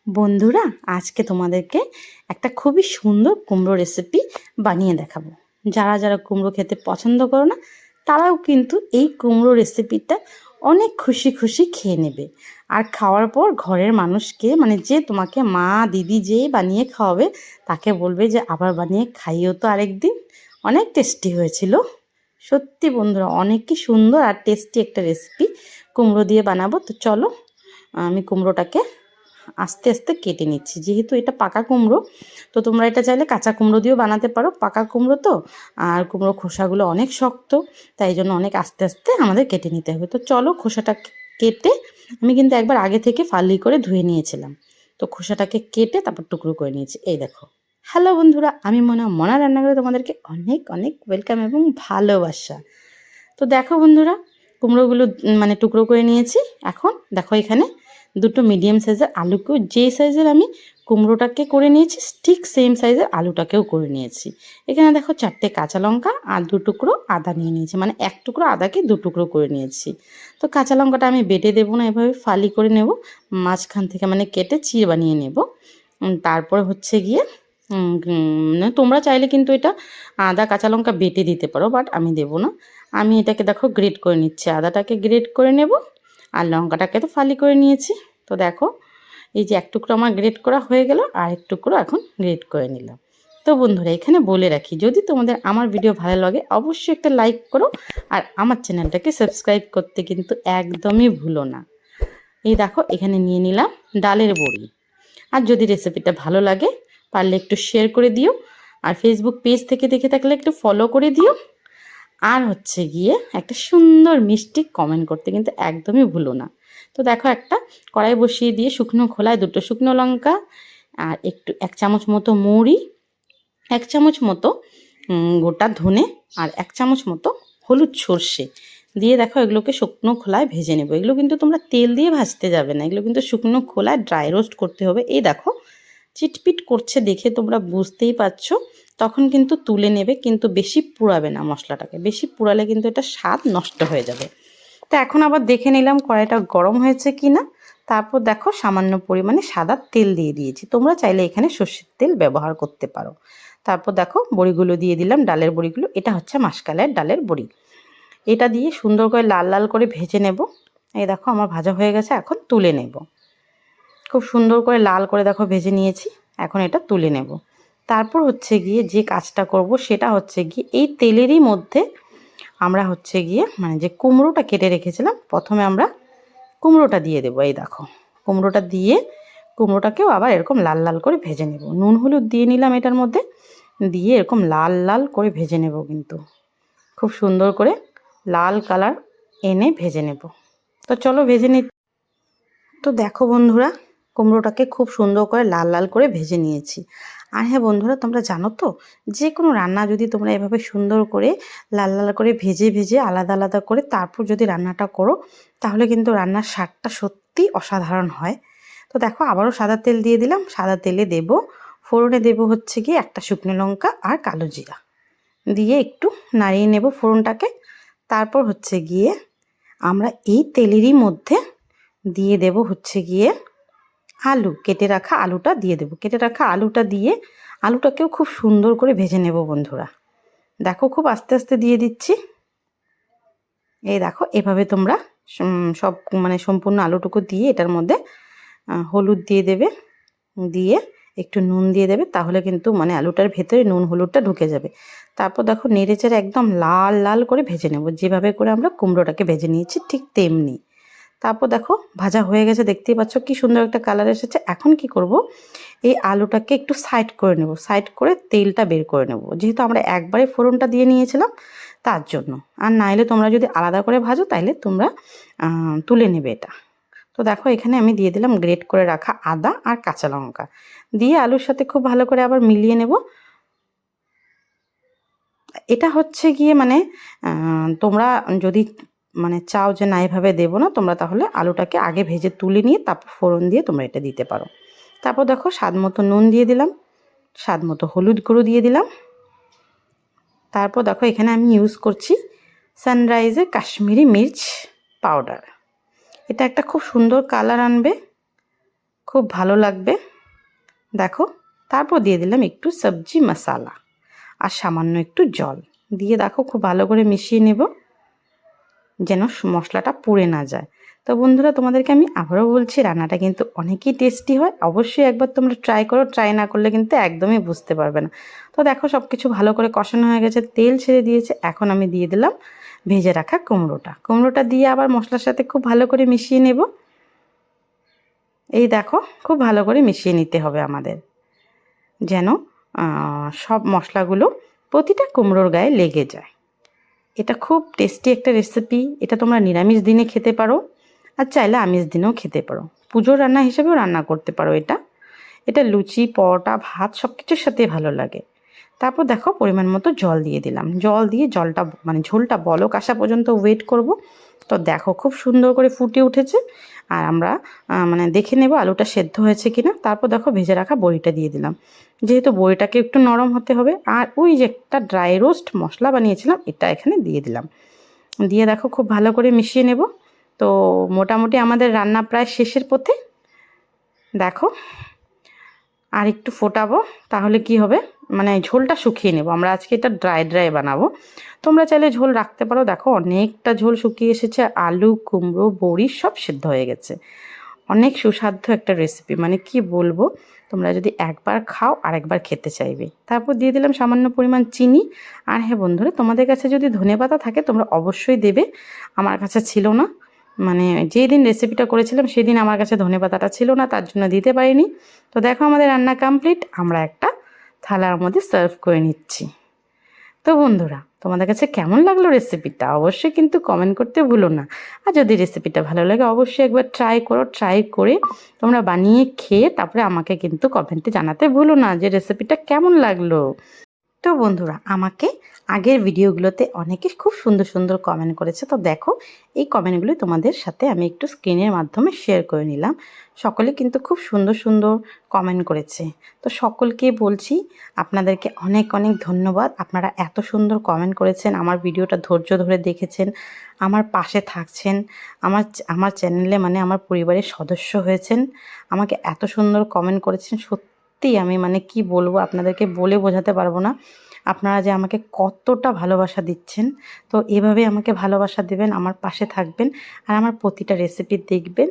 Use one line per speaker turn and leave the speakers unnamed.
বন্ধুরা, আজকে তোমাদেরকে একটা খুবই সুন্দর কুমড়ো রেসিপি বানিয়ে দেখাবো। যারা যারা কুমড়ো খেতে পছন্দ করো না, তারাও কিন্তু এই কুমড়ো রেসিপিটা অনেক খুশি খুশি খেয়ে নেবে। আর খাওয়ার পর ঘরের মানুষকে, মানে যে তোমাকে মা দিদি যে বানিয়ে খাওয়াবে, তাকে বলবে যে আবার বানিয়ে খাইও তো আরেকদিন, অনেক টেস্টি হয়েছিল। সত্যি বন্ধুরা, অনেকই সুন্দর আর টেস্টি একটা রেসিপি কুমড়ো দিয়ে বানাবো। তো চলো, আমি কুমড়োটাকে আস্তে আস্তে কেটে নিচ্ছি। যেহেতু এটা পাকা কুমড়ো, তো তোমরা এটা চাইলে কাঁচা কুমড়ো দিয়েও বানাতে পারো। পাকা কুমড়ো তো, আর কুমড়ো খোসাগুলো অনেক শক্ত, তাই জন্য অনেক আস্তে আস্তে আমাদের কেটে নিতে হবে। তো চলো, খোসাটা কেটে, আমি কিন্তু একবার আগে থেকে ফালি করে ধুয়ে নিয়েছিলাম। তো খোসাটাকে কেটে তারপর টুকরো করে নিয়েছি। এই দেখো। হ্যালো বন্ধুরা, আমি মনা রান্নাঘরে তোমাদেরকে অনেক অনেক ওয়েলকাম এবং ভালোবাসা। তো দেখো বন্ধুরা, কুমড়োগুলো মানে টুকরো করে নিয়েছি। এখন দেখো, এখানে দুটো মিডিয়াম সাইজের আলুকেও, যে সাইজের আমি কুমড়োটাকে করে নিয়েছি ঠিক সেম সাইজের আলুটাকেও করে নিয়েছি। এখানে দেখো 4টে কাঁচা লঙ্কা আর 2 টুকরো আদা নিয়ে নিয়েছি, মানে 1 টুকরো আদাকে 2 টুকরো করে নিয়েছি। তো কাঁচা লঙ্কাটা আমি বেটে দেবো না, এভাবে ফালি করে নেব, মাঝখান থেকে মানে কেটে চিড় বানিয়ে নেব। তারপর হচ্ছে গিয়ে তোমরা চাইলে কিন্তু এটা আদা কাঁচা লঙ্কা বেটে দিতে পারো, বাট আমি দেবো না। আমি এটাকে দেখো গ্রেট করে নিচ্ছি, আদাটাকে গ্রেট করে নেব আর লঙ্কাটাকে তো ফালি করে নিয়েছি। তো দেখো, এই যে 1 টুকরো আমার গ্রেট করা হয়ে গেল, আর 1 টুকরো এখন গ্রেট করে নিলাম। তো বন্ধুরা, এখানে বলে রাখি, যদি তোমাদের আমার ভিডিও ভালো লাগে অবশ্যই একটা লাইক করো, আর আমার চ্যানেলটাকে সাবস্ক্রাইব করতে কিন্তু একদমই ভুলো না। এই দেখো, এখানে নিয়ে নিলাম ডালের বড়ি। আর যদি রেসিপিটা ভালো লাগে, পারলে একটু শেয়ার করে দিও, আর ফেসবুক পেজ থেকে দেখে থাকলে একটু ফলো করে দিও। আর হচ্ছে গিয়ে একটা সুন্দর মিষ্টি কমেন্ট করতে কিন্তু একদমই ভুলো না। তো দেখো, একটা কড়াই বসিয়ে দিয়ে শুকনো খোলায় 2টো শুকনো লঙ্কা, আর একটু 1 চামচ মতো মৌরি, 1 চামচ মতো গোটা ধনে, আর 1 চামচ মতো হলুদ সর্ষে দিয়ে দেখো এগুলোকে শুকনো খোলায় ভেজে নেবো। এগুলো কিন্তু তোমরা তেল দিয়ে ভাজতে যাবে না, এগুলো কিন্তু শুকনো খোলায় ড্রাই রোস্ট করতে হবে। এই দেখো, চিটপিট করছে দেখে তোমরা বুঝতেই পারছো। তখন কিন্তু তুলে নেবে, কিন্তু বেশি পুড়াবে না মশলাটাকে, বেশি পুড়ালে কিন্তু এটা স্বাদ নষ্ট হয়ে যাবে। তো এখন আবার দেখে নিলাম কড়াইটা গরম হয়েছে কি না। তারপর দেখো, সামান্য পরিমাণে সাদা তেল দিয়ে দিয়েছি, তোমরা চাইলে এখানে সর্ষের তেল ব্যবহার করতে পারো। তারপর দেখো, বড়িগুলো দিয়ে দিলাম, ডালের বড়িগুলো। এটা হচ্ছে মাসকালের ডালের বড়ি। এটা দিয়ে সুন্দর করে লাল লাল করে ভেজে নেব। এই দেখো, আমার ভাজা হয়ে গেছে, এখন তুলে নেব। খুব সুন্দর করে লাল করে দেখো ভেজে নিয়েছি, এখন এটা তুলে নেব। তারপর হচ্ছে গিয়ে যে কাজটা করব সেটা হচ্ছে গিয়ে, এই তেলেরই মধ্যে আমরা হচ্ছে গিয়ে মানে যে কুমড়োটা কেটে রেখেছিলাম, প্রথমে আমরা কুমড়োটা দিয়ে দেবো। এই দেখো, কুমড়োটা দিয়ে কুমড়োটাকেও আবার এরকম লাল লাল করে ভেজে নেব। নুন হলুদ দিয়ে নিলাম এটার মধ্যে, দিয়ে এরকম লাল লাল করে ভেজে নেব, কিন্তু খুব সুন্দর করে লাল কালার এনে ভেজে নেব। তো চলো ভেজে নি। তো দেখো বন্ধুরা, কুমড়োটাকে খুব সুন্দর করে লাল লাল করে ভেজে নিয়েছি। আর হ্যাঁ বন্ধুরা, তোমরা জানো তো, যে কোনো রান্না যদি তোমরা এভাবে সুন্দর করে লাল লাল করে ভেজে ভেজে আলাদা আলাদা করে তারপর যদি রান্নাটা করো, তাহলে কিন্তু রান্নার স্বাদটা সত্যি অসাধারণ হয়। তো দেখো, আবারও সাদা তেল দিয়ে দিলাম। সাদা তেলে দেব, ফোড়নে দেব হচ্ছে গিয়ে একটা শুকনো লঙ্কা আর কালো জিরা দিয়ে একটু নাড়িয়ে নেব ফোড়নটাকে। তারপর হচ্ছে গিয়ে আমরা এই তেলেরই মধ্যে দিয়ে দেব হচ্ছে গিয়ে আলু, কেটে রাখা আলুটা দিয়ে দেবো। কেটে রাখা আলুটা দিয়ে আলুটাকেও খুব সুন্দর করে ভেজে নেব বন্ধুরা। দেখো, খুব আস্তে আস্তে দিয়ে দিচ্ছি। এই দেখো, এভাবে তোমরা সব মানে সম্পূর্ণ আলুটুকু দিয়ে এটার মধ্যে হলুদ দিয়ে দেবে, দিয়ে একটু নুন দিয়ে দেবে, তাহলে কিন্তু মানে আলুটার ভেতরে নুন হলুদটা ঢুকে যাবে। তারপর দেখো, নেড়েচেড়ে একদম লাল লাল করে ভেজে নেব, যেভাবে করে আমরা কুমড়োটাকে ভেজে নিয়েছি ঠিক তেমনি। তারপর দেখো, ভাজা হয়ে গেছে, দেখতেই পাচ্ছ কি সুন্দর একটা কালার এসেছে। এখন কি করব, এই আলুটাকে একটু সাইড করে নেব, সাইড করে তেলটা বের করে নেব, যেহেতু আমরা একবারে ফোড়নটা দিয়ে নিয়েছিলাম তার জন্য। আর নাইলে তোমরা যদি আলাদা করে ভাজো তাইলে তোমরা তুলে নেবে এটা। তো দেখো, এখানে আমি দিয়ে দিলাম গ্রেট করে রাখা আদা আর কাঁচা লঙ্কা, দিয়ে আলুর সাথে খুব ভালো করে আবার মিলিয়ে নেব। এটা হচ্ছে গিয়ে মানে তোমরা যদি মানে চাও যে না এভাবে দেবো না, তোমরা তাহলে আলুটাকে আগে ভেজে তুলে নিয়ে তারপর ফোড়ন দিয়ে তোমরা এটা দিতে পারো। তারপর দেখো, স্বাদ মতো নুন দিয়ে দিলাম, স্বাদ মতো হলুদ গুঁড়ো দিয়ে দিলাম। তারপর দেখো, এখানে আমি ইউজ করছি সানরাইজের কাশ্মীরি মির্চ পাউডার। এটা একটা খুব সুন্দর কালার আনবে। খুব ভালো লাগবে। দেখো, তারপর দিয়ে দিলাম একটু সবজি মশলা আর সামান্য একটু জল দিয়ে দেখো খুব ভালো করে মিশিয়ে নেব, যেন মশলাটা পুড়ে না যায়। তো বন্ধুরা, তোমাদেরকে আমি আবারও বলছি, রান্নাটা কিন্তু অনেকই টেস্টি হয়। অবশ্যই একবার তোমরা ট্রাই করো, ট্রাই না করলে কিন্তু একদমই বুঝতে পারবে না। তো দেখো সব কিছু ভালো করে কষানো হয়ে গেছে, তেল ছেড়ে দিয়েছে। এখন আমি দিয়ে দিলাম ভেজে রাখা কুমড়োটা দিয়ে আবার মশলার সাথে খুব ভালো করে মিশিয়ে নেব। এই দেখো, খুব ভালো করে মিশিয়ে নিতে হবে আমাদের, যেন সব মশলাগুলো প্রতিটা কুমড়োর গায়ে লেগে যায়। এটা খুব টেস্টি একটা রেসিপি। এটা তোমরা নিরামিষ দিনে খেতে পারো, আর চাইলে আমিষ দিনেও খেতে পারো। পুজোর রান্না হিসেবেও রান্না করতে পারো এটা। এটা লুচি, পরোটা, ভাত সব কিছুর সাথেই ভালো লাগে। তারপর দেখো পরিমাণ মতো জল দিয়ে দিলাম। জল দিয়ে জলটা মানে ঝোলটা বলক আসা পর্যন্ত ওয়েট করব। তো দেখো খুব সুন্দর করে ফুটে উঠেছে। আর আমরা মানে দেখে নেব আলুটা সেদ্ধ হয়েছে কিনা। তারপর দেখো ভেজে রাখা বড়িটা দিয়ে দিলাম, যেহেতু বড়িটাকে একটু নরম হতে হবে। আর ওই যে একটা ড্রাই রোস্ট মশলা বানিয়েছিলাম, এটা এখানে দিয়ে দিলাম। দিয়ে দেখো খুব ভালো করে মিশিয়ে নেব। তো মোটামুটি আমাদের রান্না প্রায় শেষের পথে। দেখো আর একটু ফোটাবো, তাহলে কি হবে, মানে ঝোলটা শুকিয়ে নেব। আমরা আজকে এটা ড্রাই বানাবো। তোমরা চাইলে ঝোল রাখতে পারো। দেখো অনেকটা ঝোল শুকিয়ে এসেছে, আলু, কুমড়ো, বড়ি সব সেদ্ধ হয়ে গেছে। অনেক সুস্বাদু একটা রেসিপি, মানে কি বলবো, তোমরা যদি একবার খাও আরেকবার খেতে চাইবে। তারপর দিয়ে দিলাম সামান্য পরিমাণ চিনি। আর হ্যাঁ বন্ধুরা, তোমাদের কাছে যদি ধনেপাতা থাকে তোমরা অবশ্যই দেবে। আমার কাছে ছিল না, মানে যেই দিন রেসিপিটা করেছিলাম সেদিন আমার কাছে ধনেপাতাটা ছিল না, তার জন্য দিতে পারিনি। তো দেখো আমাদের রান্না কমপ্লিট। আমরা একটা থালার মধ্যে সার্ভ করে নিচ্ছি। তো বন্ধুরা, তোমাদের কাছে কেমন লাগলো রেসিপিটা অবশ্যই কিন্তু কমেন্ট করতে ভুলো না। আর যদি রেসিপিটা ভালো লাগে অবশ্যই একবার ট্রাই করো। ট্রাই করে তোমরা বানিয়ে খেয়ে তারপরে আমাকে কিন্তু কমেন্টে জানাতে ভুলো না যে রেসিপিটা কেমন লাগলো। তো বন্ধুরা, আমাকে আগের ভিডিওগুলোতে অনেকে খুব সুন্দর সুন্দর কমেন্ট করেছে। তো দেখো এই কমেন্টগুলো তোমাদের সাথে আমি একটু স্ক্রিনের মাধ্যমে শেয়ার করে নিলাম। সকলে কিন্তু খুব সুন্দর সুন্দর কমেন্ট করেছে। তো সকলকে বলছি আপনাদেরকে অনেক অনেক ধন্যবাদ। আপনারা এত সুন্দর কমেন্ট করেছেন, আমার ভিডিওটা ধৈর্য ধরে দেখেছেন, আমার পাশে থাকছেন, আমার আমার চ্যানেলে মানে আমার পরিবারের সদস্য হয়েছেন, আমাকে এত সুন্দর কমেন্ট করেছেন। সত্যি আমি মানে কি বলবো, আপনাদেরকে বলে বোঝাতে পারবো না আপনারা যে আমাকে কতটা ভালোবাসা দিচ্ছেন। তো এভাবে আমাকে ভালোবাসা দেবেন, আমার পাশে থাকবেন, আর আমার প্রতিটা রেসিপি দেখবেন।